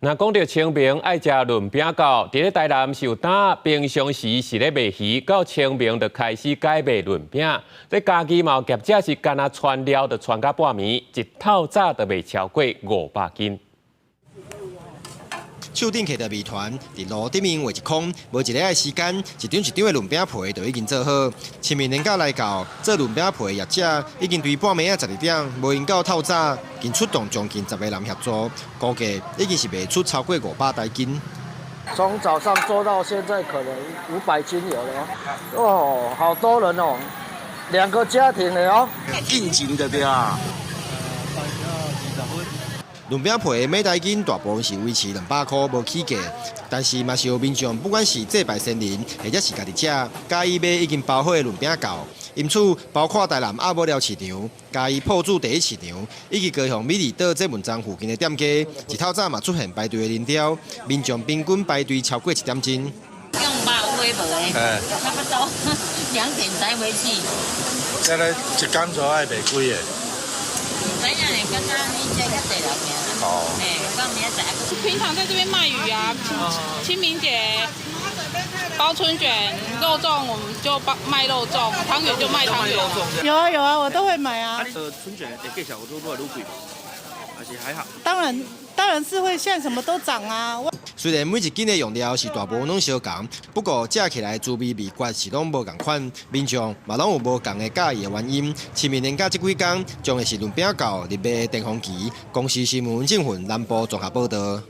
那讲到清明爱食润饼糕，伫咧台南受打，平常时是咧卖鱼，到清明就开始改卖润饼。这家己嘛业者是干那传料，就传到半暝，一透早就卖超过500斤。手顶摕着面团，伫炉顶面画一空，无一个爱时间，一张一张的润饼皮就已经做好。清明年假来到，做润饼皮的业者已经对半暝12点，无闲到透早，经出动将近10个人协助，估计已经是卖出超过500台斤。从早上做到现在，可能500斤有了哦，好多人哦，2个家庭的哦，应景的对啊。润饼皮每台斤大部分是维持200块，无起价。但是嘛是有民众，不管是祭拜先人，或者是家己食，介意买已经包好的润饼糕。因此，包括台南阿母寮市场、嘉义埔子第一市场，以及高雄美丽岛这文章附近的店家，一透早嘛出现排队的人潮，民众平均排队超过1点钟。用肉粿糜的，差不多2点才为止。这个一工就爱卖几个？知影嘞，刚刚你这较济了命。哦。讲明仔。平常在这边卖鱼啊，清明节包春卷、肉粽，我们就卖肉粽；汤圆就卖汤圆。有啊有啊，我都会买啊。春卷的价格都愈贵，而且还好。当然是会，现在什么都涨啊。虽然每一斤的用料是大部分拢相同，不过食起来滋味味觉是拢无共款。民众嘛拢有无共的介意的原因。清明年假这几天，将会是润饼糕入卖的巅峰期。公司新闻郑云南部综合报道。